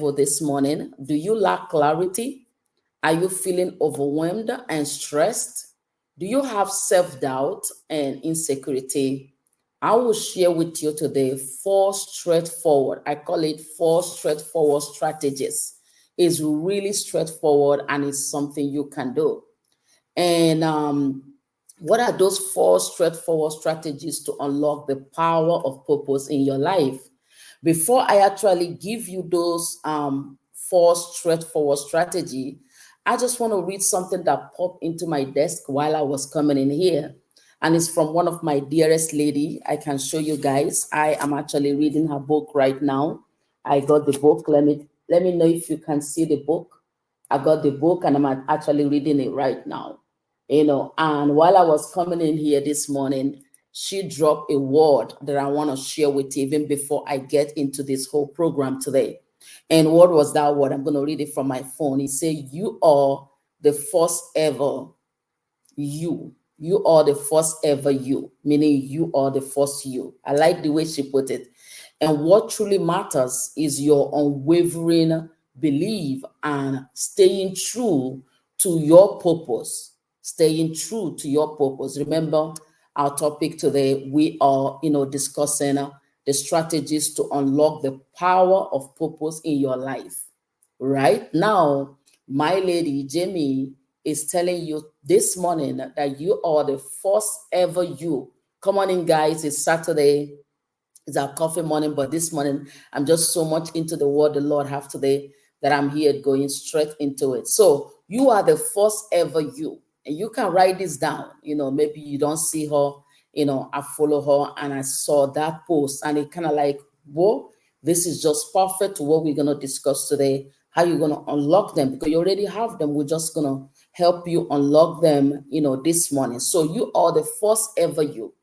this morning. Do you lack clarity? Are you feeling overwhelmed and stressed? Do you have self doubt and insecurity? I will share with you today four straightforward, I call it four straightforward strategies. It's really straightforward and it's something you can do. And what are those four straightforward strategies to unlock the power of purpose in your life? Before I actually give you those four straightforward strategy, I just want to read something that popped into my desk while I was coming in here. And it's from one of my dearest lady. I can show you guys. I am actually reading her book right now. I got the book. Let me know if you can see the book. I got the book and I'm actually reading it right now. And while I was coming in here this morning, she dropped a word that I want to share with you even before I get into this whole program today. And what was that word? I'm going to read it from my phone. It said, "You are the first ever you. You are the first ever you," meaning you are the first you. I like the way she put it. And what truly matters is your unwavering belief and staying true to your purpose. Staying true to your purpose. Remember, our topic today, we are, discussing the strategies to unlock the power of purpose in your life. Right now, my lady Jamie is telling you this morning that you are the first ever you. Come on in, guys. It's Saturday. It's our coffee morning, but this morning I'm just so much into the word the Lord have today that I'm here going straight into it. So you are the first ever you, and you can write this down. Maybe you don't see her. I follow her and I saw that post, and it kind of like, whoa, this is just perfect to what we're gonna discuss today. How you're gonna unlock them because you already have them. We're just gonna help you unlock them, this morning. So you are the first ever you.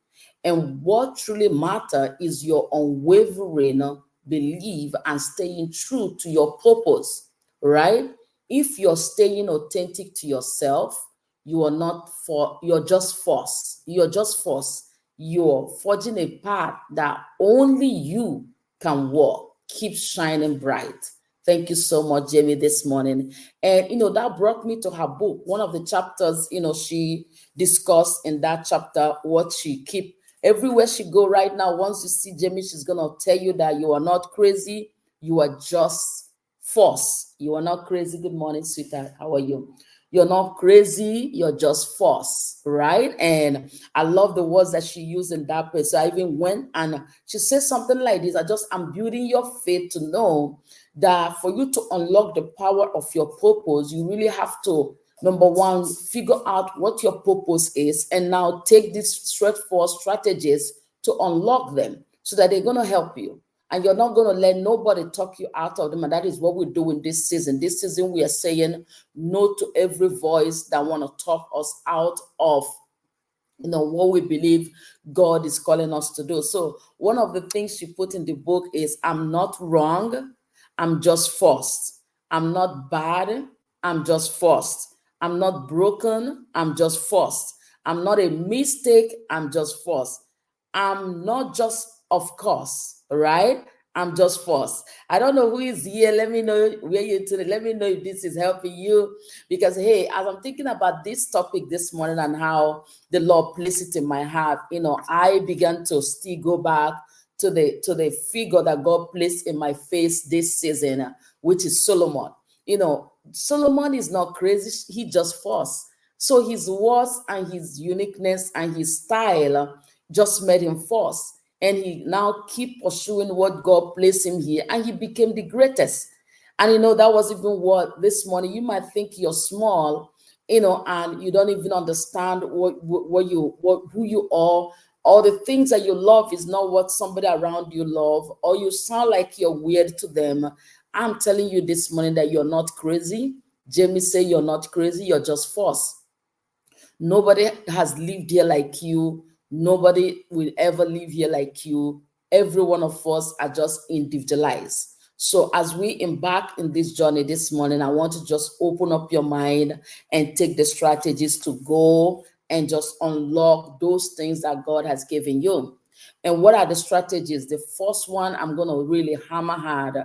And what truly matters is your unwavering belief and staying true to your purpose, right? If you're staying authentic to yourself, you're just forced. You're just forced. You're forging a path that only you can walk. Keep shining bright. Thank you so much, Jamie, this morning. And, that brought me to her book. One of the chapters, she discussed in that chapter what she keep everywhere she go right now. Once you see Jamie, she's going to tell you that you are not crazy. You are just force. You are not crazy. Good morning, sweetheart. How are you? You're not crazy. You're just force, right? And I love the words that she used in that place. So I even went and she said something like this. I'm building your faith to know that for you to unlock the power of your purpose, you really have to, number one, figure out what your purpose is, and now take these straightforward strategies to unlock them so that they're going to help you. And you're not going to let nobody talk you out of them. And that is what we're doing this season. This season, we are saying no to every voice that want to talk us out of what we believe God is calling us to do. So one of the things she put in the book is, I'm not wrong, I'm just forced. I'm not bad, I'm just forced. I'm not broken, I'm just forced. I'm not a mistake, I'm just forced. I'm not just of course, right? I'm just forced. I don't know who is here. Let me know where you're today. Let me know if this is helping you. Because hey, as I'm thinking about this topic this morning and how the Lord placed it in my heart, I began to still go back to the figure that God placed in my face this season, which is Solomon. Solomon is not crazy, he just forced. So his words and his uniqueness and his style just made him force. And he now keep pursuing what God placed him here, and he became the greatest. And that was even what this morning, you might think you're small, and you don't even understand who you are, or the things that you love is not what somebody around you love, or you sound like you're weird to them. I'm telling you this morning that you're not crazy. Jamie say you're not crazy, you're just forced. Nobody has lived here like you. Nobody will ever live here like you. Every one of us are just individualized. So as we embark in this journey this morning, I want to just open up your mind and take the strategies to go and just unlock those things that God has given you. And what are the strategies? The first one I'm going to really hammer hard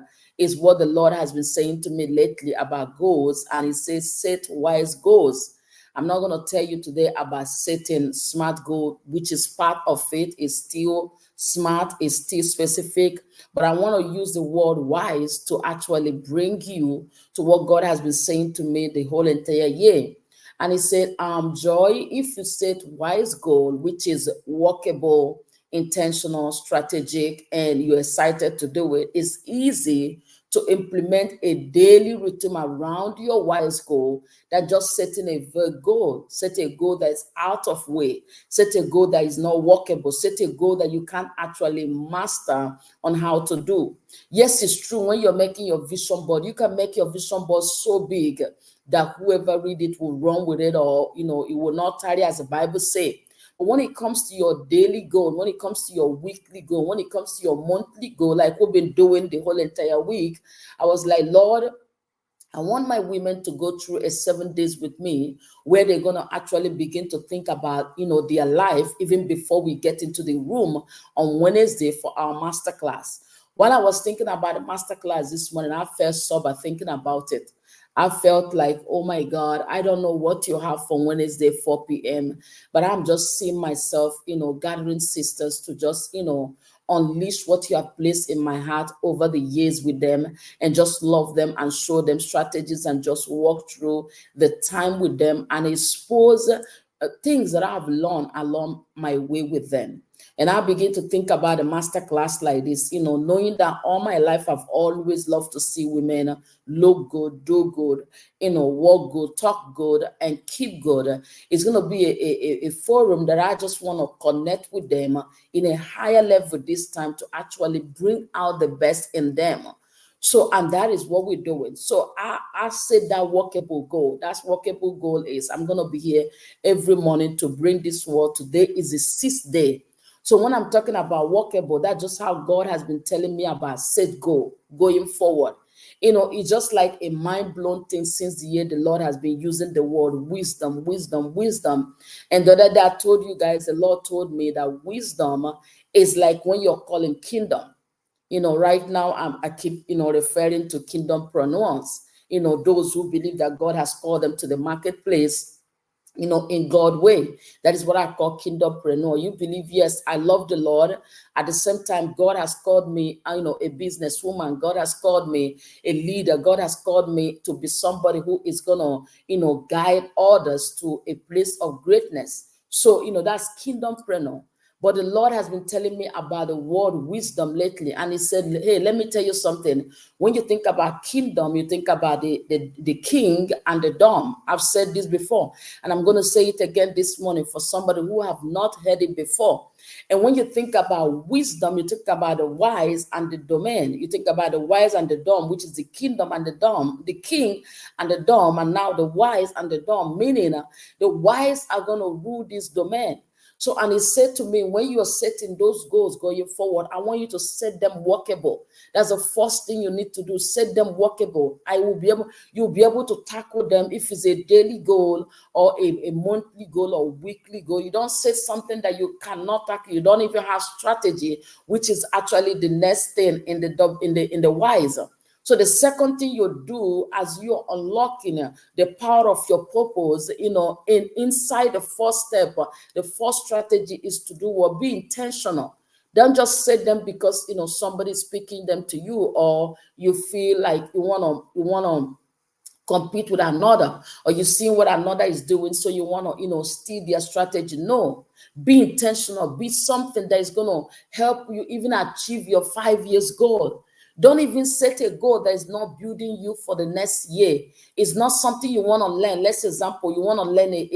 is what the Lord has been saying to me lately about goals. And He says, set wise goals. I'm not going to tell you today about setting smart goal, which is part of it. Is still smart, is still specific, but I want to use the word wise to actually bring you to what God has been saying to me the whole entire year. And He said, Joy, if you set wise goal, which is workable, intentional, strategic, and you're excited to do it, it's easy to implement a daily routine around your wise goal than just setting a vague goal. Set a goal that is out of way. Set a goal that is not workable. Set a goal that you can't actually master on how to do. Yes, it's true. When you're making your vision board, you can make your vision board so big that whoever read it will run with it, or it will not tarry, as the Bible says. But when it comes to your daily goal, when it comes to your weekly goal, when it comes to your monthly goal, like we've been doing the whole entire week, I was like, Lord, I want my women to go through a 7 days with me where they're going to actually begin to think about, their life even before we get into the room on Wednesday for our masterclass. While I was thinking about the masterclass this morning, I felt sober thinking about it. I felt like, oh my God, I don't know what you have for Wednesday, 4 p.m. But I'm just seeing myself, gathering sisters to just, unleash what you have placed in my heart over the years with them, and just love them and show them strategies and just walk through the time with them and expose things that I've learned along my way with them. And I begin to think about a master class like this, knowing that all my life I've always loved to see women look good, do good, walk good, talk good, and keep good. It's going to be a forum that I just want to connect with them in a higher level this time to actually bring out the best in them. So, and that is what we're doing. So I said that workable goal. That's workable goal is I'm going to be here every morning to bring this word. Today is the 6th day. So when I'm talking about workable, that's just how God has been telling me about set goal going forward. It's just like a mind-blown thing since the year the Lord has been using the word wisdom, wisdom, wisdom. And the other day I told you guys, the Lord told me that wisdom is like when you're calling kingdom. Right now I keep, referring to kingdompreneurs, those who believe that God has called them to the marketplace, in God way. That is what I call kingdompreneur. You believe, yes, I love the Lord. At the same time, God has called me, a businesswoman. God has called me a leader. God has called me to be somebody who is gonna, guide others to a place of greatness. So, that's kingdompreneur. But the Lord has been telling me about the word wisdom lately. And He said, hey, let me tell you something. When you think about kingdom, you think about the king and the dom. I've said this before, and I'm going to say it again this morning for somebody who have not heard it before. And when you think about wisdom, you think about the wise and the domain. You think about the wise and the dom, which is the kingdom and the dom, the king and the dom, and now the wise and the dom, meaning the wise are going to rule this domain. So, and He said to me, when you are setting those goals going forward, I want you to set them workable. That's the first thing you need to do. Set them workable. You'll be able to tackle them if it's a daily goal or a monthly goal or weekly goal. You don't set something that you cannot tackle. You don't even have strategy, which is actually the next thing in the wise. So the second thing you do as you're unlocking the power of your purpose, inside the first step, the first strategy is to do what? Be intentional. Don't just say them because somebody's speaking them to you, or you feel like you wanna compete with another, or you see what another is doing, so you want to steal their strategy. No, be intentional. Be something that is going to help you even achieve your 5 years goal. Don't even set a goal that is not building you for the next year. It's not something you want to learn. Let's example, you want to learn a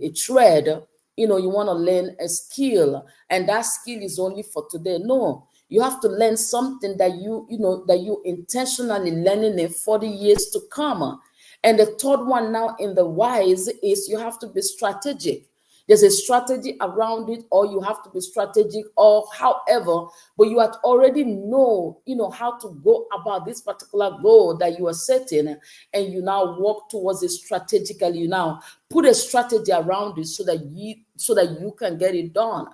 trade. You want to learn a skill, and that skill is only for today. No, you have to learn something that you intentionally learning in 40 years to come. And the third one now in the wise is you have to be strategic. There's a strategy around it, or you have to be strategic, or however, but you have already know how to go about this particular goal that you are setting, and you now work towards it strategically. You now put a strategy around it so that you can get it done.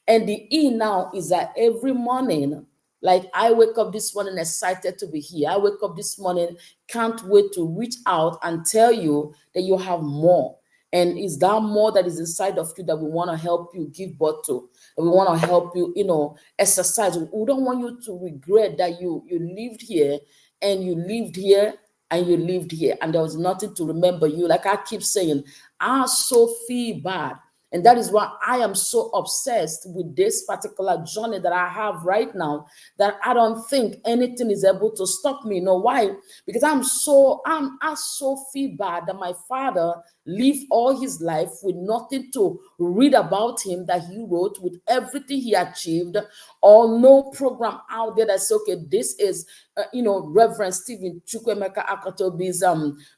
And the E now is that every morning Like, I wake up this morning excited to be here. I wake up this morning, can't wait to reach out and tell you that you have more. And is that more that is inside of you that we want to help you give birth to? And we want to help you, exercise. We don't want you to regret that you lived here and you lived here and you lived here and there was nothing to remember you. Like I keep saying, I so feel bad. And that is why I am so obsessed with this particular journey that I have right now, that I don't think anything is able to stop me. You know why? Because I so feel bad that my father lived all his life with nothing to read about him that he wrote, with everything he achieved, or no program out there that says, okay, this is, Reverend Stephen Chukwemeka Akatobi's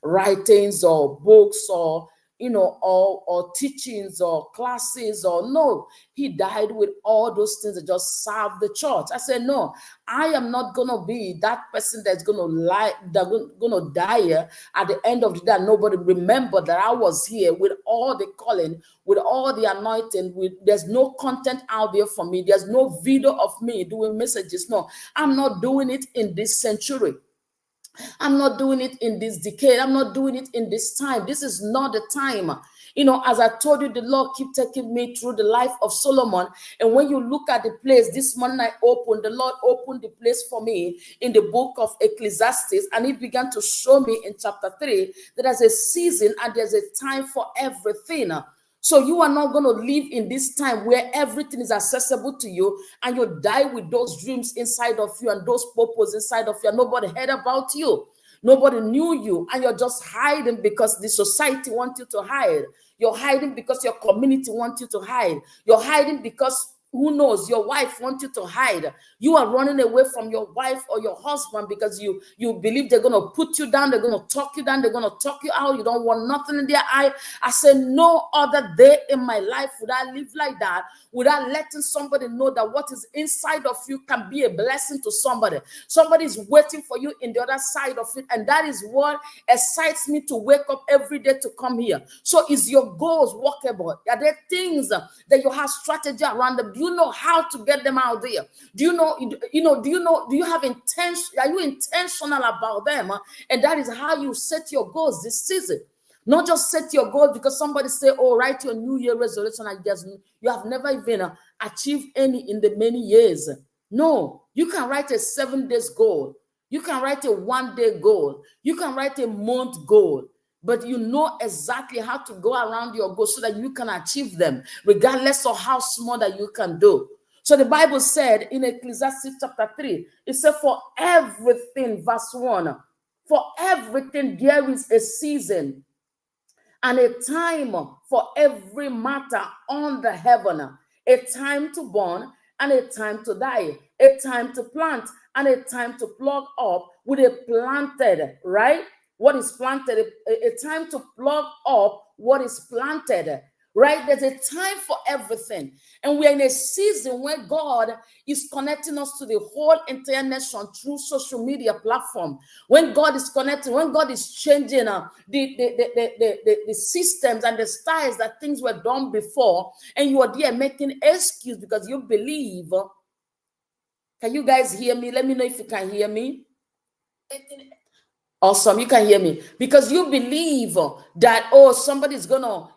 writings or books or or teachings or classes, or no, he died with all those things that just serve the church. I said, no, I am not gonna be that person that's gonna lie, that's gonna die at the end of the day. Nobody remember that I was here with all the calling, with all the anointing. There's no content out there for me. There's no video of me doing messages. No, I'm not doing it in this century. I'm not doing it in this decade. I'm not doing it in this time. This is not the time. As I told you, the Lord keep taking me through the life of Solomon. And when you look at the place, this morning the Lord opened the place for me in the book of Ecclesiastes. And he began to show me in chapter 3 that there's a season and there's a time for everything. So you are not going to live in this time where everything is accessible to you and you die with those dreams inside of you and those purposes inside of you. And nobody heard about you. Nobody knew you, and you're just hiding because the society wants you to hide. You're hiding because your community wants you to hide. You're hiding because, who knows, your wife wants you to hide. You are running away from your wife or your husband because you believe they're going to put you down, they're going to talk you down, they're going to talk you out. You don't want nothing in their eye. I said, no other day in my life would I live like that without letting somebody know that what is inside of you can be a blessing to somebody. Somebody is waiting for you in the other side of it, and that is what excites me to wake up every day to come here. So is your goals walkable? Are there things that you have strategy around them? Do you know how to get them out there? Do you have intention? Are you intentional about them? And that is how you set your goals this season. Not just set your goals because somebody say, oh, write your New Year resolution, and you have never even achieved any in the many years. No, you can write a 7 days goal. You can write a 1 day goal. You can write a month goal. But you know exactly how to go around your goals so that you can achieve them, regardless of how small that you can do. So the Bible said in Ecclesiastes chapter 3, it said, for everything, verse 1, for everything there is a season and a time for every matter under heaven, a time to born and a time to die, a time to plant and a time to plug up with a planted, right? What is planted, a time to plug up what is planted, right? There's a time for everything. And we're in a season where God is connecting us to the whole entire nation through social media platform. When God is connecting, when God is changing the systems and the styles that things were done before, and you are there making excuse because you believe. Can you guys hear me? Let me know if you can hear me. Awesome, you can hear me, because you believe that, oh, somebody's gonna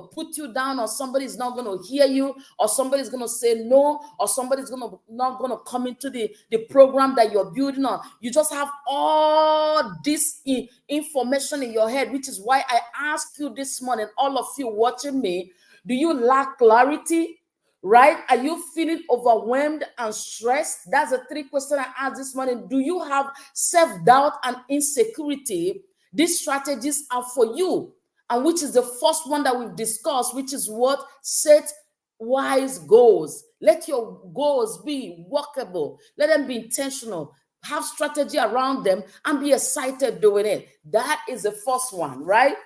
put you down, or somebody's not gonna hear you, or somebody's gonna say no, or somebody's not gonna come into the program that you're building on. You just have all this information in your head, which is why I asked you this morning, all of you watching me, do you lack clarity? Right? Are you feeling overwhelmed and stressed? That's the 3 questions I asked this morning. Do you have self-doubt and insecurity? These strategies are for you. And which is the first one that we've discussed, which is what? Set wise goals. Let your goals be workable. Let them be intentional. Have strategy around them and be excited doing it. That is the first one, right?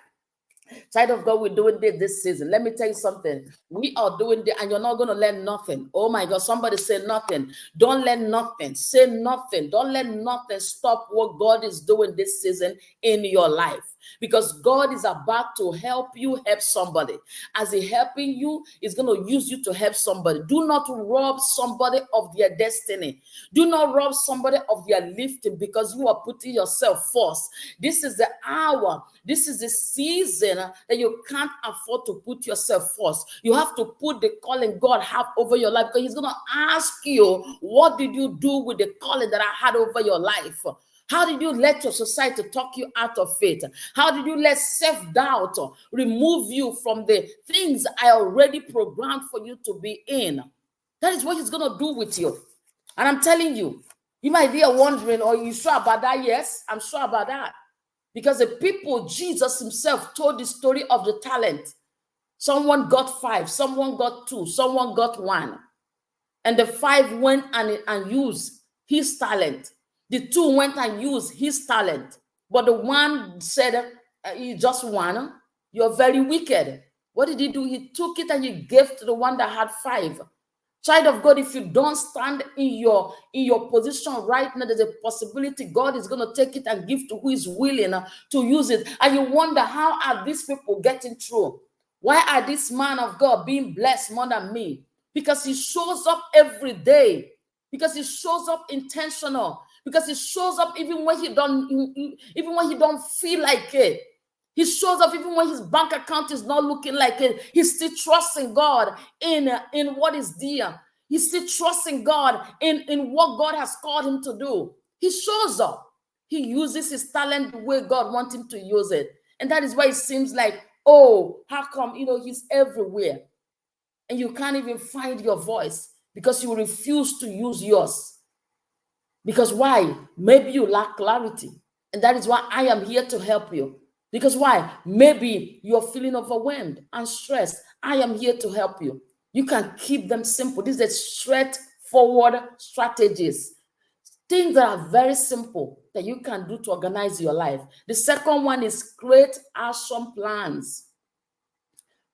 Child of God, we're doing this season. Let me tell you something. We are doing this, and you're not going to learn nothing. Oh my God, somebody say nothing. Don't learn nothing. Say nothing. Don't let nothing stop what God is doing this season in your life. Because God is about to help you help somebody. As He helping you, He's going to use you to help somebody. Do not rob somebody of their destiny. Do not rob somebody of their lifting because you are putting yourself first. This is the hour. This is the season that you can't afford to put yourself first. You have to put the calling God have over your life, because He's going to ask you, what did you do with the calling that I had over your life? How did you let your society talk you out of faith? How did you let self-doubt remove you from the things I already programmed for you to be in? That is what He's going to do with you. And I'm telling you, you might be wondering, are you sure about that? Yes, I'm sure about that. Because the people, Jesus Himself told the story of the talent. Someone got 5, someone got 2, someone got 1. And the 5 went and used his talent. The 2 went and used his talent. But the one said, he just one. You're very wicked. What did he do? He took it and he gave to the one that had 5. Child of God, if you don't stand in your position right now, there's a possibility God is going to take it and give to who is willing to use it. And you wonder, how are these people getting through? Why are this man of God being blessed more than me? Because he shows up every day. Because he shows up intentional. Because he shows up even when he don't feel like it. He shows up even when his bank account is not looking like it. He's still trusting God in what is there. He's still trusting God in what God has called him to do. He shows up. He uses his talent the way God wants him to use it. And that is why it seems like, oh, how come, he's everywhere. And you can't even find your voice because you refuse to use yours. Because why? Maybe you lack clarity. And that is why I am here to help you. Because why? Maybe you're feeling overwhelmed and stressed. I am here to help you. You can keep them simple. These are straightforward strategies. Things that are very simple that you can do to organize your life. The second one is create action plans.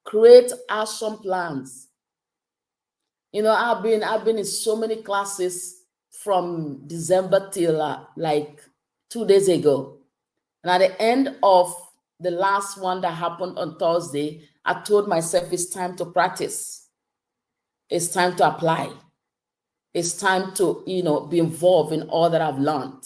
Create action plans. I've been in so many classes from December till like 2 days ago. And at the end of the last one that happened on Thursday, I told myself it's time to practice. It's time to apply. It's time to, be involved in all that I've learned.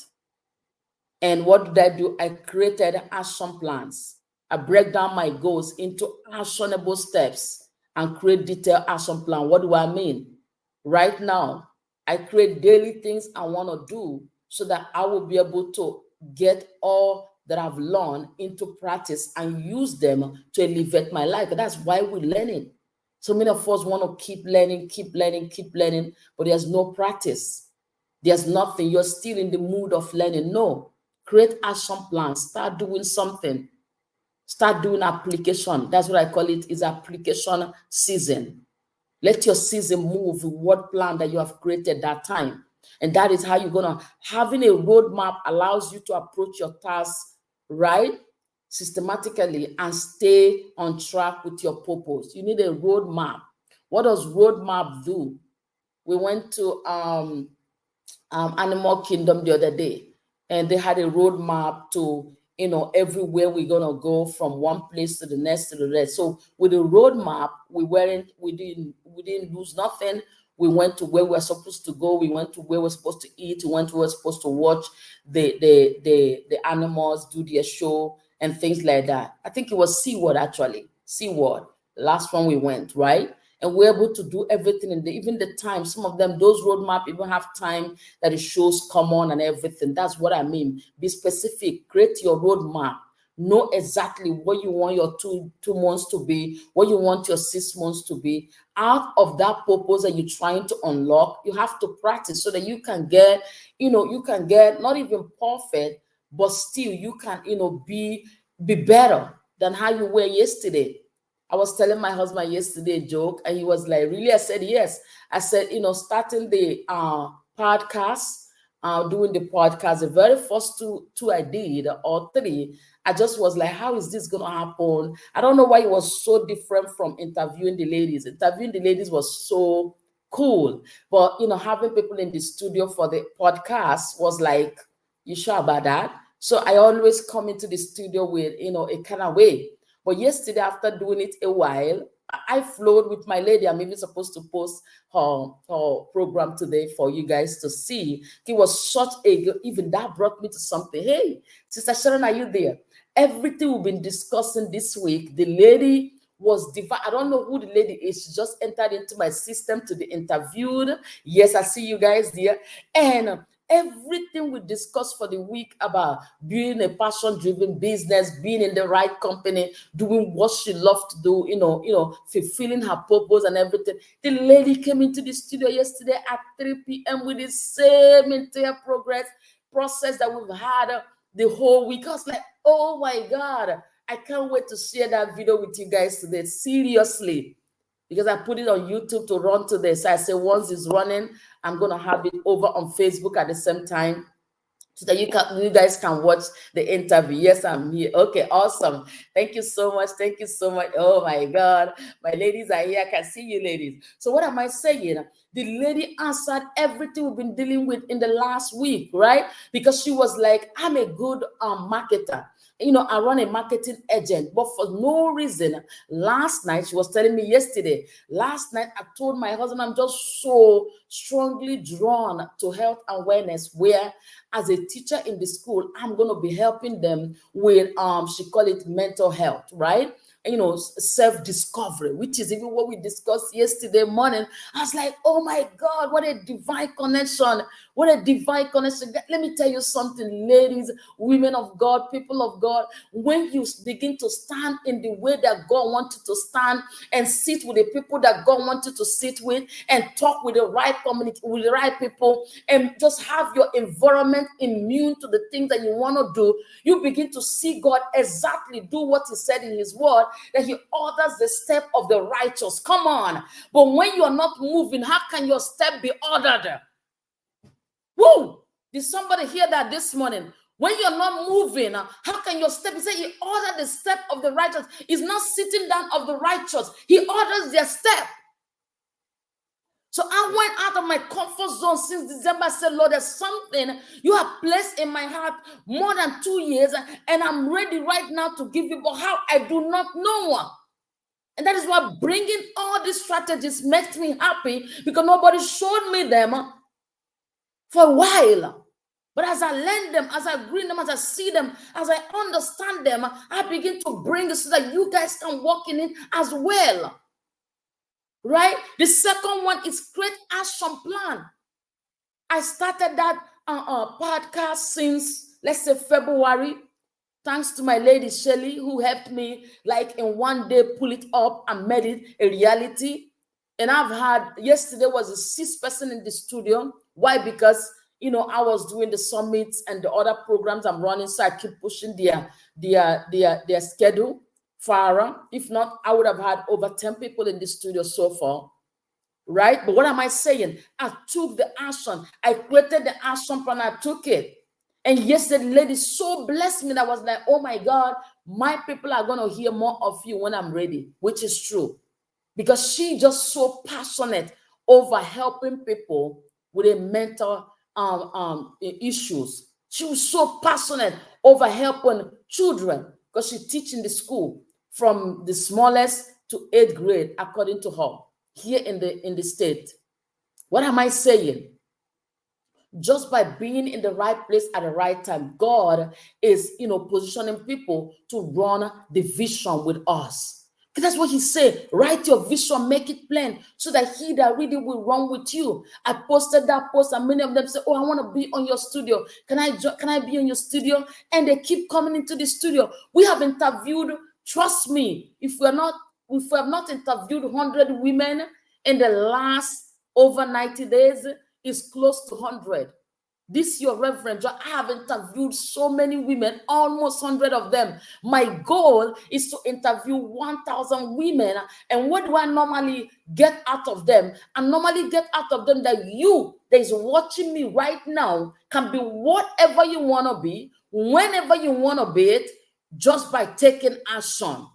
And what did I do? I created action plans. I break down my goals into actionable steps and create detailed action plan. What do I mean? Right now, I create daily things I want to do so that I will be able to get all that I've learned into practice and use them to elevate my life. That's why we're learning. So many of us want to keep learning, but there's no practice. There's nothing. You're still in the mood of learning. No. Create action plans. Start doing something. Start doing application. That's what I call it, is application season. Let your season move with what plan that you have created that time. And that is how you're going to, having a roadmap allows you to approach your tasks right, systematically, and stay on track with your purpose. You need a roadmap. What does roadmap do? We went to Animal Kingdom the other day, and they had a roadmap to, everywhere we're gonna go from one place to the next to the next. So with the roadmap, we didn't lose nothing. We went to where we were supposed to go. We went to where we're supposed to eat. We went to where we're supposed to watch the animals do their show and things like that. I think it was SeaWorld, actually. SeaWorld, the last one we went, right? And we're able to do everything, and even the time, some of them, those roadmap even have time that it shows come on and everything. That's what I mean. Be specific, create your roadmap. Know exactly what you want your two months to be, what you want your 6 months to be. Out of that purpose that you're trying to unlock, you have to practice so that you can get, not even perfect, but still you can, be better than how you were yesterday. I was telling my husband yesterday a joke, and he was like, really? I said, yes. I said, starting the podcast, doing the podcast. The very first two I did, or three, I just was like, how is this going to happen? I don't know why it was so different from interviewing the ladies. Interviewing the ladies was so cool. But, having people in the studio for the podcast was like, you sure about that? So I always come into the studio with, a kind of way. But yesterday, after doing it a while, I flowed with my lady. I'm even supposed to post her program today for you guys to see. It was such even that brought me to something. Hey, Sister Sharon, are you there? Everything we've been discussing this week, the lady was divine. I don't know who the lady is. She just entered into my system to be interviewed. Yes, I see you guys there. And everything we discussed for the week about being a passion-driven business, being in the right company, doing what she loved to do, fulfilling her purpose and everything. The lady came into the studio yesterday at 3 p.m. with the same entire process that we've had the whole week. I was like, oh my God, I can't wait to share that video with you guys today. Seriously. Because I put it on YouTube to run today. So I say once it's running, I'm going to have it over on Facebook at the same time so that you guys can watch the interview. Yes, I'm here. Okay, awesome. Thank you so much. Thank you so much. Oh my God. My ladies are here. I can see you ladies. So what am I saying? The lady answered everything we've been dealing with in the last week, right? Because she was like, I'm a good marketer. I run a marketing agent, but for no reason, last night, she was telling me yesterday, last night, I told my husband, I'm just so strongly drawn to health and wellness, where as a teacher in the school, I'm going to be helping them with, she call it mental health, right? Self-discovery, which is even what we discussed yesterday morning. I was like, oh my God, what a divine connection. What a divine connection. Let me tell you something, ladies, women of God, people of God. When you begin to stand in the way that God wants you to stand and sit with the people that God wants you to sit with and talk with the right community, with the right people, and just have your environment immune to the things that you want to do, you begin to see God exactly do what He said in His word, that He orders the step of the righteous. Come on. But when you are not moving, how can your step be ordered? Woo! Did somebody hear that this morning? When you're not moving, how can your step? He said He ordered the step of the righteous. He's not sitting down of the righteous. He orders their step. So I went out of my comfort zone since December. I said, Lord, there's something you have placed in my heart more than 2 years, and I'm ready right now to give you, but how? I do not know. And that is why bringing all these strategies makes me happy, because nobody showed me them for a while. But as I learn them, as I read them, as I see them, as I understand them, I begin to bring it so that you guys can walk in it as well. Right? The second one is create action plan. I started that podcast since, let's say, February. Thanks to my lady Shelly, who helped me like in one day pull it up and made it a reality. And I've had, yesterday was a 6th person in the studio. Why? Because I was doing the summits and the other programs I'm running, so I keep pushing their schedule farther. If not, I would have had over 10 people in the studio so far. Right? But what am I saying? I took the action. I created the action plan. I took it. And yesterday, the lady so blessed me that I was like, oh my God, my people are going to hear more of you when I'm ready, which is true. Because she just so passionate over helping people with a mental issues. She was so passionate over helping children, because she teach in the school from the smallest to 8th grade, according to her, here in the state. What am I saying? Just by being in the right place at the right time, God is, positioning people to run the vision with us. That's what He said. Write your vision, make it plain, so that he that read it will run with you. I posted that post, and many of them say, oh, I want to be on your studio. Can I be on your studio? And they keep coming into the studio. We have interviewed, trust me, if we have not interviewed 100 women in the last over 90 days, is close to 100. This your Reverend, I have interviewed so many women, almost 100 of them. My goal is to interview 1,000 women. And what do I normally get out of them? I normally get out of them that that is watching me right now can be whatever you want to be, whenever you want to be it, just by taking action.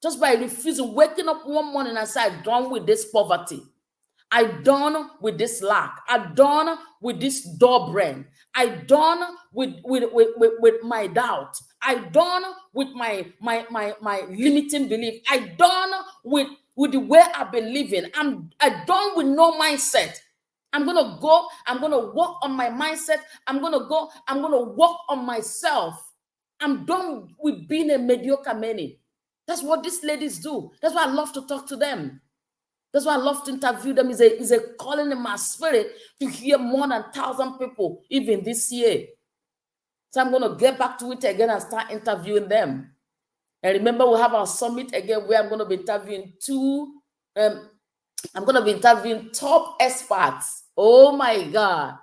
Just by refusing, waking up one morning and say, I'm done with this poverty. I'm done with this lack. I'm done with this dull brain. I'm done with my doubt. I'm done with my limiting belief. I'm done with the way I've been living. I'm done with no mindset. I'm gonna go, I'm gonna work on my mindset. I'm gonna work on myself. I'm done with being a mediocre many. That's what these ladies do. That's why I love to talk to them. That's why I love to interview them. It's a calling in my spirit to hear more than 1,000 people, even this year. So I'm going to get back to it again and start interviewing them. And remember, we have our summit again where I'm going to be interviewing I'm going to be interviewing top experts. Oh my God.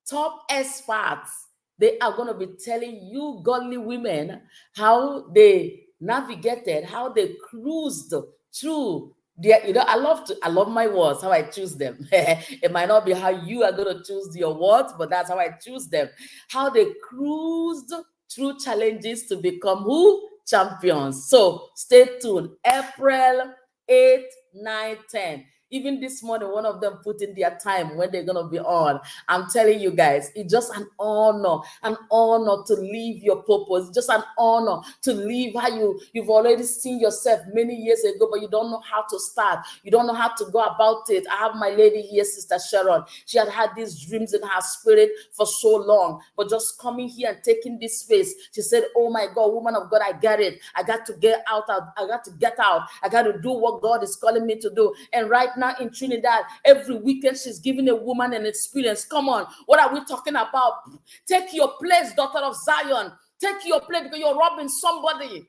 Top experts. They are going to be telling you godly women how they navigated, how they cruised through their, I love my words, how I choose them. It might not be how you are going to choose your words, but that's how I choose them. How they cruised through challenges to become who? Champions. So stay tuned. April 8, 9, 10. Even this morning, one of them put in their time when they're going to be on. I'm telling you guys, it's just an honor to live your purpose. It's just an honor to live how you've already seen yourself many years ago, but you don't know how to start. You don't know how to go about it. I have my lady here, Sister Sharon. She had these dreams in her spirit for so long, but just coming here and taking this space, she said, oh my God, woman of God, I get it. I got to get out. I got to get out. I got to do what God is calling me to do. And right now in Trinidad, every weekend she's giving a woman an experience. Come on, what are we talking about? Take your place, daughter of Zion. Take your place because you're robbing somebody.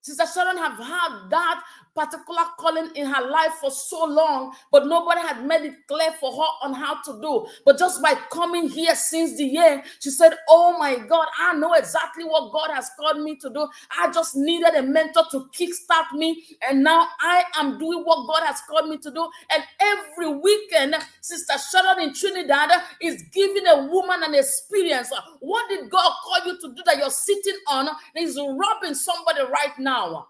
Sister Sharon have had that particular calling in her life for so long, but nobody had made it clear for her on how to do. But just by coming here since the year, she said, oh my God, I know exactly what God has called me to do. I just needed a mentor to kickstart me. And now I am doing what God has called me to do. And every weekend, Sister Sharon in Trinidad is giving a woman an experience. What did God call you to do that you're sitting on? He's robbing somebody right now.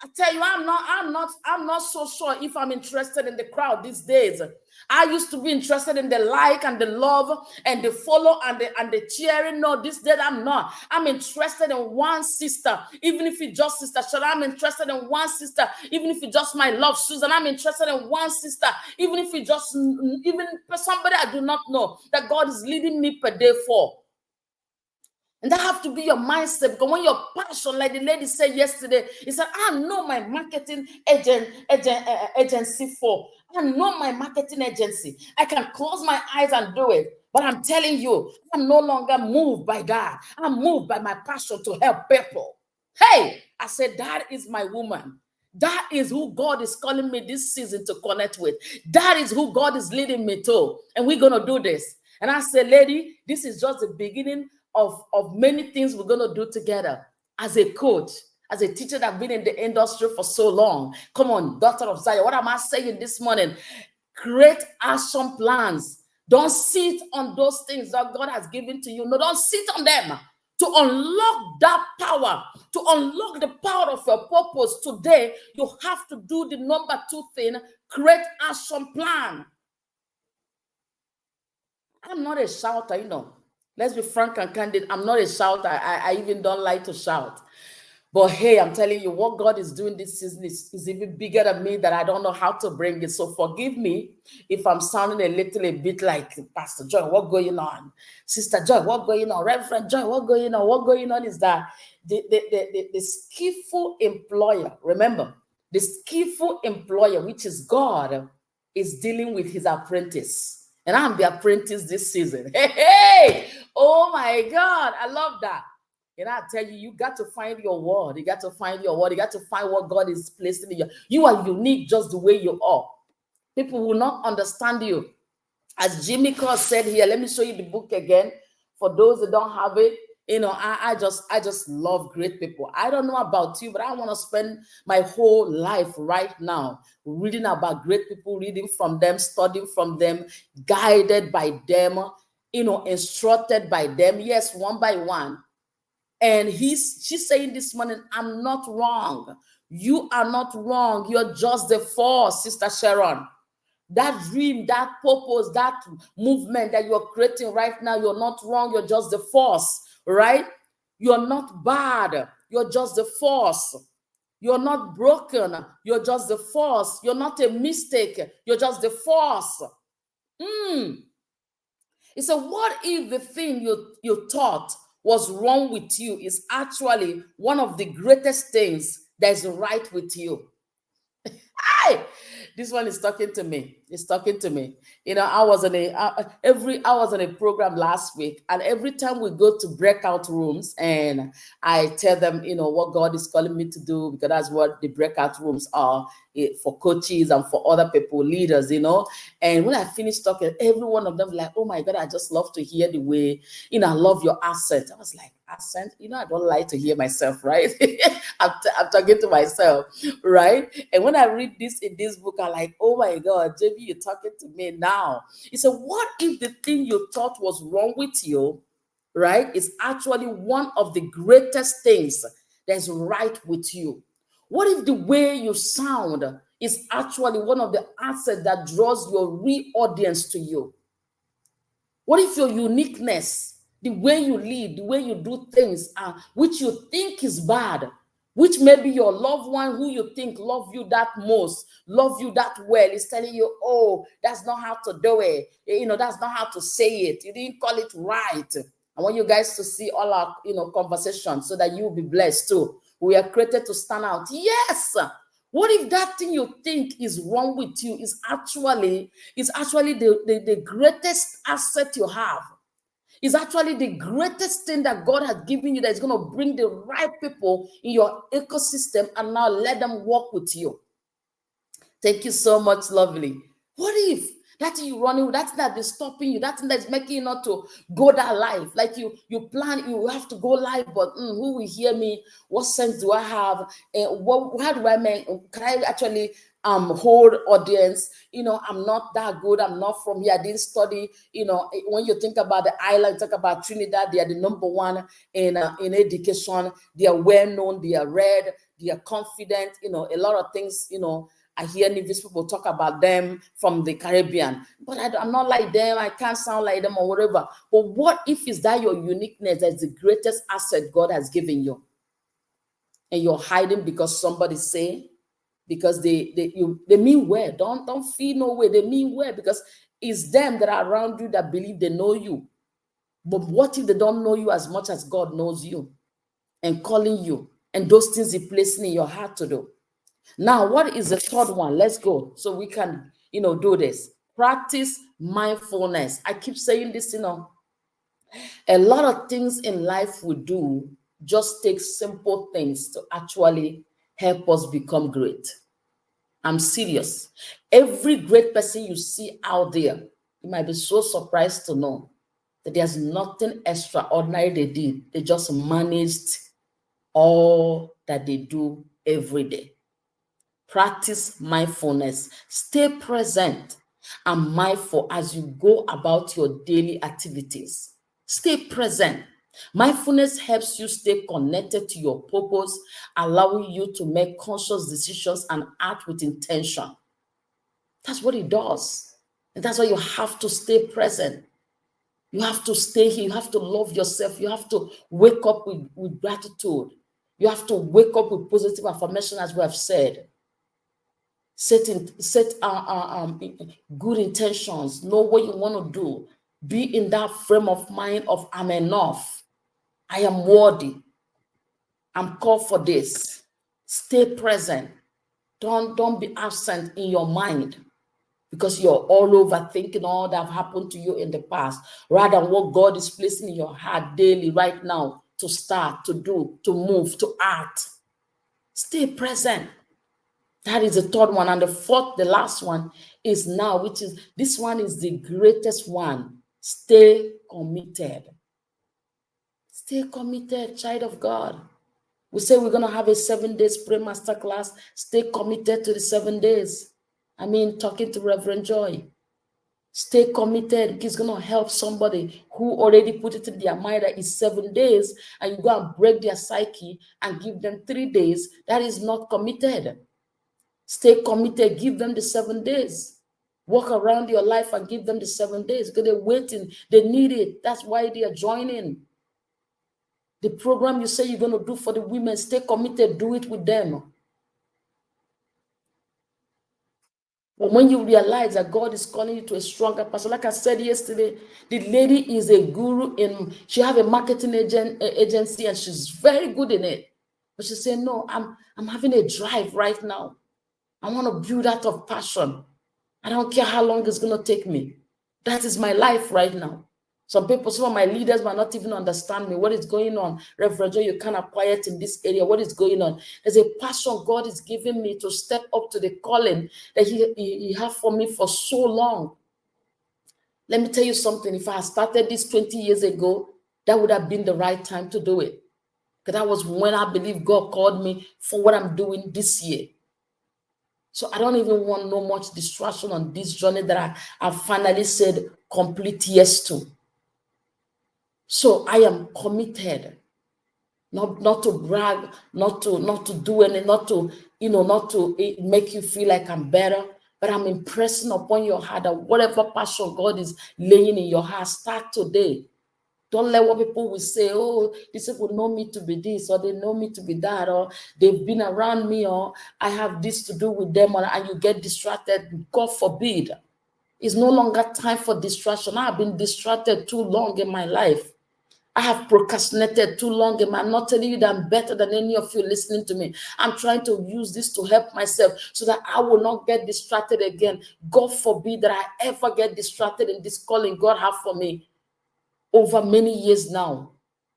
I tell you, I'm not so sure if I'm interested in the crowd these days. I used to be interested in the like and the love and the follow and the cheering. No, this day I'm not. I'm interested in one sister, even if it's just Sister Sharon. I'm interested in one sister, even if it's just my love, Susan. I'm interested in one sister, even if it's just even somebody I do not know that God is leading me per day for. And that have to be your mindset, because when your passion, like the lady said yesterday, he said, I know my marketing agency for. I know my marketing agency. I can close my eyes and do it. But I'm telling you, I'm no longer moved by that. I'm moved by my passion to help people. Hey, I said, that is my woman. That is who God is calling me this season to connect with. That is who God is leading me to. And we're going to do this. And I said, lady, this is just the beginning of many things we're going to do together. As a coach, as a teacher that I've been in the industry for so long. Come on, daughter of Zion, what am I saying this morning? Create action plans. Don't sit on those things that God has given to you. No, don't sit on them. To unlock that power, to unlock the power of your purpose today, you have to do the number 2 thing, create action plan. I'm not a shouter, you know. Let's be frank and candid. I'm not a shouter. I even don't like to shout. But hey, I'm telling you, what God is doing this season is even bigger than me, that I don't know how to bring it. So forgive me if I'm sounding a bit like Pastor Joy. What going on? Sister Joy, what going on? Reverend Joy, what going on? What going on is that the skillful employer, remember, the skillful employer, which is God, is dealing with his apprentice. And I'm the apprentice this season. Hey, oh my God, I love that. And I tell you, you got to find your word. You got to find your word. You got to find what God is placing in you. You are unique just the way you are. People will not understand you. As Jimmy Cross said here, let me show you the book again. For those that don't have it, I just love great people. I don't know about you, but I want to spend my whole life right now reading about great people, reading from them, studying from them, guided by them, instructed by them. Yes, one by one. And she's saying this morning, I'm not wrong. You are not wrong. You're just the force, Sister Sharon. That dream, that purpose, that movement that you're creating right now, you're not wrong. You're just the force, right? You're not bad. You're just the force. You're not broken. You're just the force. You're not a mistake. You're just the force. He said, what if the thing you thought was wrong with you is actually one of the greatest things that is right with you? Hi, this one is talking to me. It's talking to me. I was on a program last week, and every time we go to breakout rooms, and I tell them, what God is calling me to do, because that's what the breakout rooms are, for coaches and for other people, leaders. And when I finish talking, every one of them like, oh my God, I just love to hear the way, I love your accent. I was like, accent? I don't like to hear myself, right? I'm talking to myself, right? And when I read this in this book, I'm like, oh my God, JB, you're talking to me now. He said, what if the thing you thought was wrong with you, right, is actually one of the greatest things that's right with you? What if the way you sound is actually one of the assets that draws your real audience to you? What if your uniqueness, the way you live, the way you do things, which you think is bad, which maybe your loved one who you think love you that most, love you that well, is telling you, oh, that's not how to do it. That's not how to say it. You didn't call it right. I want you guys to see all our, conversations so that you will be blessed too. We are created to stand out. Yes. What if that thing you think is wrong with you is actually the greatest asset you have? Is actually the greatest thing that God has given you, that is going to bring the right people in your ecosystem, and now let them work with you. Thank you so much, lovely. What if that thing you running, that thing that is stopping you, that thing that's making you not to go that live? Like you plan, you have to go live, but who will hear me? What sense do I have? How do I make? Can I actually hold audience? I'm not that good. I'm not from here. I didn't study. When you think about the island, talk about Trinidad, they are the number one in education. They are well known. They are read. They are confident. A lot of things. I hear Nevis people talk about them from the Caribbean, but I'm not like them. I can't sound like them or whatever. But what if is that your uniqueness that's the greatest asset God has given you, and you're hiding because somebody say, because they mean well. Don't feel no way. They mean well because it's them that are around you that believe they know you. But what if they don't know you as much as God knows you and calling you and those things He placing in your heart to do? Now, what is the third one? Let's go so we can, do this. Practice mindfulness. I keep saying this, a lot of things in life we do just take simple things to actually help us become great. I'm serious. Every great person you see out there, you might be so surprised to know that there's nothing extraordinary they did. They just managed all that they do every day. Practice mindfulness. Stay present and mindful as you go about your daily activities. Stay present. Mindfulness helps you stay connected to your purpose, allowing you to make conscious decisions and act with intention. That's what it does. And that's why you have to stay present. You have to stay here. You have to love yourself. You have to wake up with gratitude. You have to wake up with positive affirmation, as we have said. Set good intentions. Know what you want to do. Be in that frame of mind of I'm enough. I am worthy. I'm called for this. Stay present. Don't be absent in your mind because you're all over thinking all that have happened to you in the past, rather than what God is placing in your heart daily right now to start, to do, to move, to act. Stay present. That is the third one. And the fourth, the last one is now, which is, this one is the greatest one. Stay committed. Stay committed, child of God. We say we're going to have a 7 days prayer master class. Stay committed to the 7 days. I mean, talking to Reverend Joy. Stay committed. It's going to help somebody who already put it in their mind that it's 7 days, and you go and break their psyche and give them 3 days. That is not committed. Stay committed. Give them the 7 days. Walk around your life and give them the 7 days because they're waiting. They need it. That's why they are joining. The program you say you're going to do for the women, stay committed. Do it with them. But when you realize that God is calling you to a stronger person, like I said yesterday, the lady is a guru she have a marketing agency and she's very good in it. But she said, no, I'm having a drive right now. I want to build out of passion. I don't care how long it's going to take me. That is my life right now. Some of my leaders might not even understand me. What is going on? Reverend Joe, you're kind of quiet in this area. What is going on? There's a passion God is giving me to step up to the calling that he had for me for so long. Let me tell you something. If I had started this 20 years ago, that would have been the right time to do it. Because that was when I believe God called me for what I'm doing this year. So I don't even want no much distraction on this journey that I finally said complete yes to. So I am committed, not to brag, not to do any, not to make you feel like I'm better, but I'm impressing upon your heart that whatever passion God is laying in your heart, start today. Don't let what people will say, oh, these people know me to be this, or they know me to be that, or they've been around me, or I have this to do with them, and you get distracted. God forbid. It's no longer time for distraction. I have been distracted too long in my life. I have procrastinated too long. I'm not telling you that I'm better than any of you listening to me. I'm trying to use this to help myself so that I will not get distracted again. God forbid that I ever get distracted in this calling God has for me over many years now.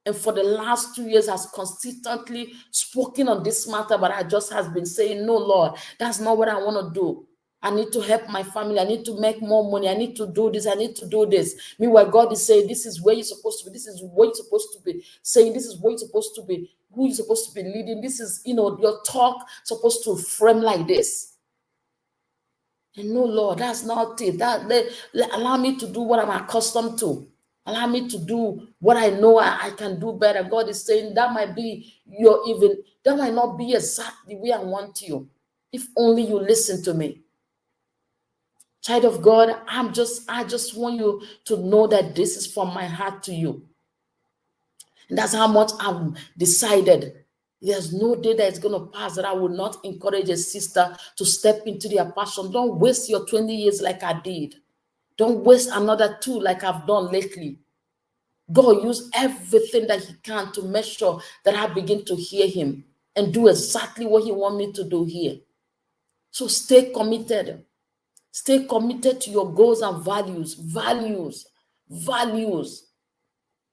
And for the last 2 years has consistently spoken on this matter, but I just has been saying, no, Lord, that's not what I want to do. I need to help my family. I need to make more money. I need to do this. I need to do this. Meanwhile, God is saying, this is where you're supposed to be. This is what you're supposed to be saying. This is what you're supposed to be, who you're supposed to be leading. This is, your talk supposed to frame like this. And no, Lord, that's not it. Allow me to do what I'm accustomed to. Allow me to do what I know I can do better. God is saying that might not be exactly where I want you. If only you listen to me. Child of God, I just want you to know that this is from my heart to you. And that's how much I've decided. There's no day that is going to pass that I will not encourage a sister to step into their passion. Don't waste your 20 years like I did. Don't waste another 2 like I've done lately. God used everything that he can to make sure that I begin to hear him and do exactly what he wants me to do here. So stay committed. Stay committed to your goals and values. Values.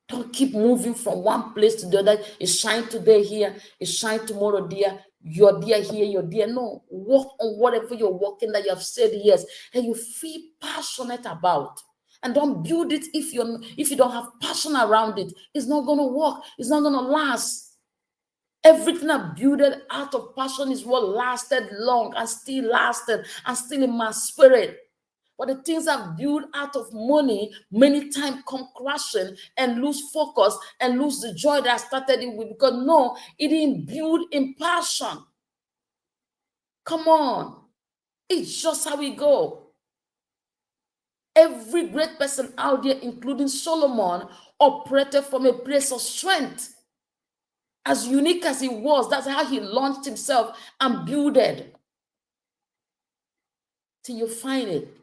Don't keep moving from one place to the other. It shine today here, it shine tomorrow there. You're there here, you're there. No, work on whatever you're working that you have said yes, and you feel passionate about. And don't build it if you don't have passion around it. It's not gonna work. It's not gonna last. Everything I built out of passion is what lasted long and still lasted and still in my spirit. But the things I've built out of money many times come crashing and lose focus and lose the joy that I started it with, because no, it didn't build in passion. Come on. It's just how we go. Every great person out there, including Solomon, operated from a place of strength. As unique as he was, that's how he launched himself and builded. Till you find it.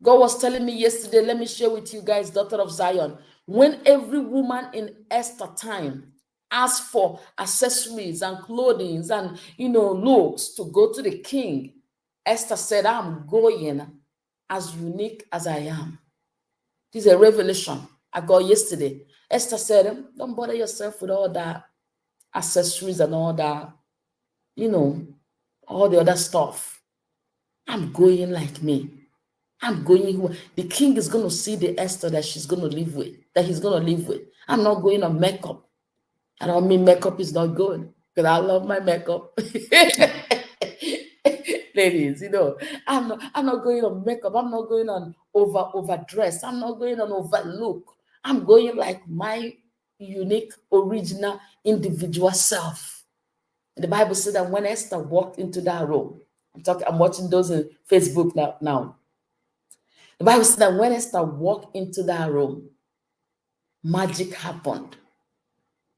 God was telling me yesterday, let me share with you guys, daughter of Zion, when every woman in Esther time asked for accessories and clothing and, looks to go to the king, Esther said, I'm going as unique as I am. This is a revelation I got yesterday. Esther said, don't bother yourself with all that accessories and all that, all the other stuff. I'm going like me. I'm going, the king is going to see the Esther that she's going to live with, that he's going to live with. I'm not going on makeup. I don't mean makeup is not good, because I love my makeup. Ladies, I'm not going on makeup. I'm not going on overdress. I'm not going on overlook. I'm going like my unique, original, individual self. And the Bible said that when Esther walked into that room, I'm watching those in Facebook now. The Bible said that when Esther walked into that room, magic happened.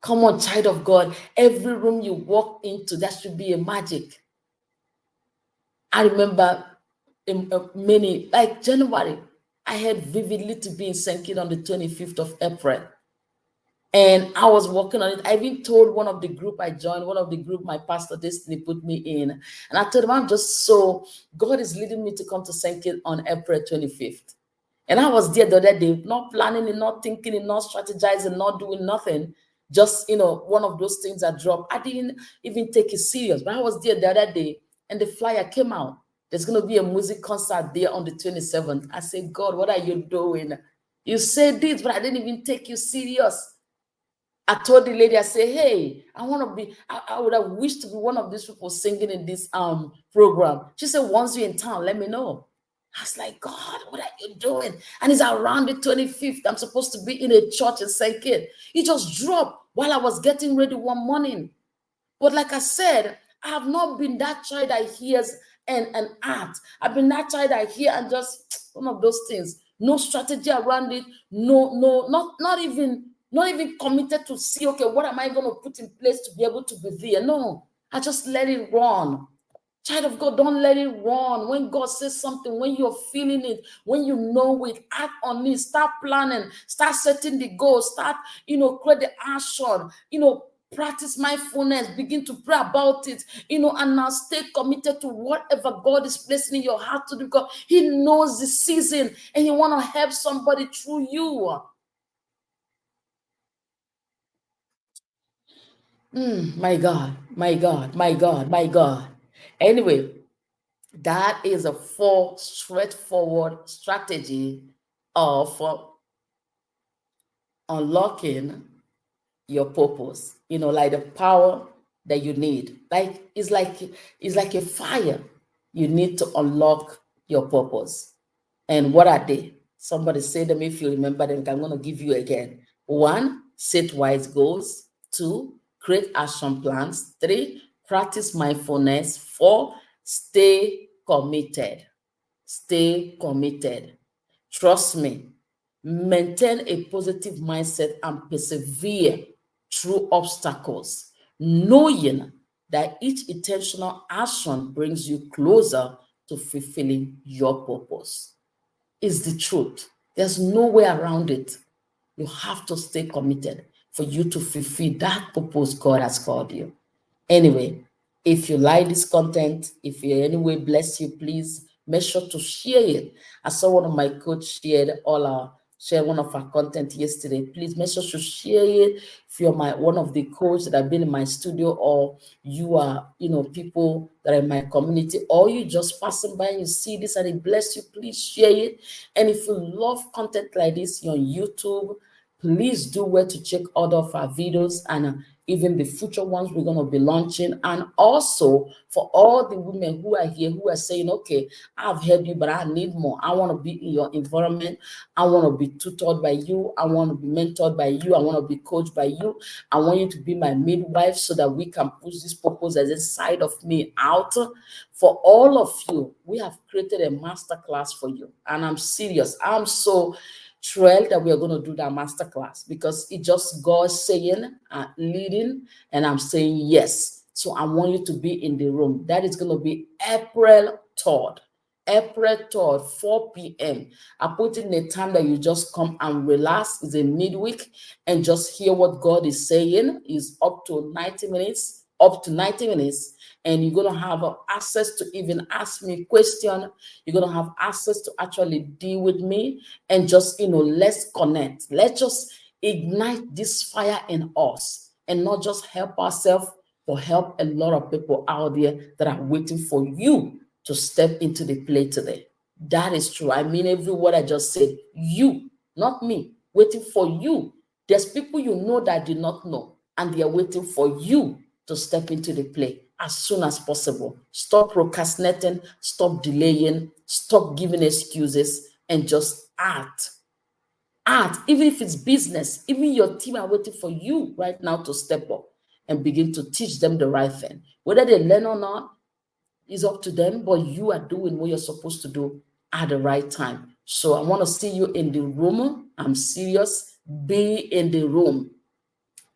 Come on, child of God, every room you walk into, that should be a magic. I remember in many, like January, I had vividly to be in St. Kitts on the 25th of April. And I was working on it. I even told one of the group I joined, one of the group my pastor Destiny put me in. And I told him, God is leading me to come to St. Kitts on April 25th. And I was there the other day, not planning and not thinking and not strategizing, not doing nothing. Just, one of those things that dropped. I didn't even take it serious, but I was there the other day and the flyer came out. There's going to be a music concert there on the 27th. I said, God, what are you doing? You said this, but I didn't even take you serious. I told the lady, I said, hey, I would have wished to be one of these people singing in this program. She said, once you're in town, let me know. I was like, God, what are you doing? And it's around the 25th. I'm supposed to be in a church in St. Kitts. It just dropped while I was getting ready one morning. But like I said, I have not been that child that hears and acts. I've been that child that hear and just one of those things. No strategy around it. No, not even committed to see, okay, what am I going to put in place to be able to be there? No, I just let it run. Child of God, don't let it run. When God says something, when you're feeling it, when you know it, act on it, start planning, start setting the goals, start, create the action, practice mindfulness, begin to pray about it, and now stay committed to whatever God is placing in your heart to do, because He knows the season and He want to help somebody through you. My God, my God, my God, my God. Anyway, that is a full straightforward strategy of unlocking your purpose, like the power that you need. Like it's like a fire. You need to unlock your purpose. And what are they? Somebody say them if you remember them. I'm going to give you again. 1, set wise goals. 2, create action plans. 3, practice mindfulness. 4, stay committed. Stay committed. Trust me. Maintain a positive mindset and persevere through obstacles, knowing that each intentional action brings you closer to fulfilling your purpose. Is the truth. There's no way around it. You have to stay committed for you to fulfill that purpose God has called you. Anyway, if you like this content, if you in any way bless you, please make sure to share it. I saw one of my coach share one of our content yesterday. Please make sure to share it. If you're one of the coaches that have been in my studio, or you are, people that are in my community, or you just passing by and you see this and it bless you, please share it. And if you love content like this, you're on YouTube, please do well to check all of our videos and even the future ones we're going to be launching. And also for all the women who are here who are saying, okay, I've heard you, but I need more. I want to be in your environment. I want to be tutored by you. I want to be mentored by you. I want to be coached by you. I want you to be my midwife so that we can push this purpose as inside of me out. For all of you, we have created a masterclass for you. And I'm serious. I'm so thrilled that we are going to do that masterclass, because it just God saying, leading, and I'm saying yes. So I want you to be in the room. That is going to be April 3rd. April 3rd, 4 p.m. I put in a time that you just come and relax. It's a midweek and just hear what God is saying. Is up to 90 minutes, and you're going to have access to even ask me question. You're going to have access to actually deal with me, and just, let's connect. Let's just ignite this fire in us, and not just help ourselves, but help a lot of people out there that are waiting for you to step into the play today. That is true. I mean every word I just said. You, not me, waiting for you. There's people you know that did not know, and they are waiting for you to step into the play as soon as possible. Stop procrastinating, stop delaying, stop giving excuses, and just act. Act, even if it's business, even your team are waiting for you right now to step up and begin to teach them the right thing. Whether they learn or not is up to them, but you are doing what you're supposed to do at the right time. So I want to see you in the room. I'm serious. Be in the room.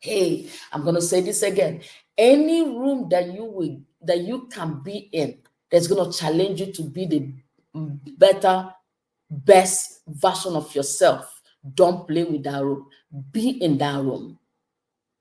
Hey, I'm going to say this again. Any room that you can be in, that's going to challenge you to be the better, best version of yourself. Don't play with that room. Be in that room.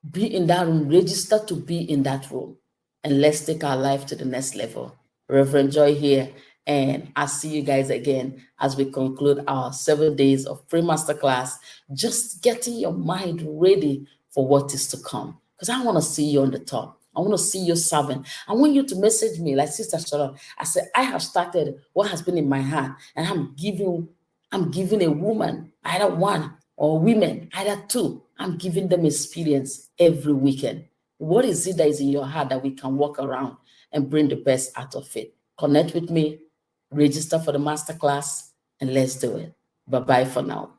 Be in that room. Register to be in that room. And let's take our life to the next level. Reverend Joy here. And I'll see you guys again as we conclude our 7 days of free masterclass, just getting your mind ready for what is to come. Because I want to see you on the top. I want to see you serving. I want you to message me like Sister Sharon. I said, I have started what has been in my heart, and I'm giving a woman, either one, or women, either two. I'm giving them experience every weekend. What is it that is in your heart that we can walk around and bring the best out of it? Connect with me, register for the masterclass, and let's do it. Bye-bye for now.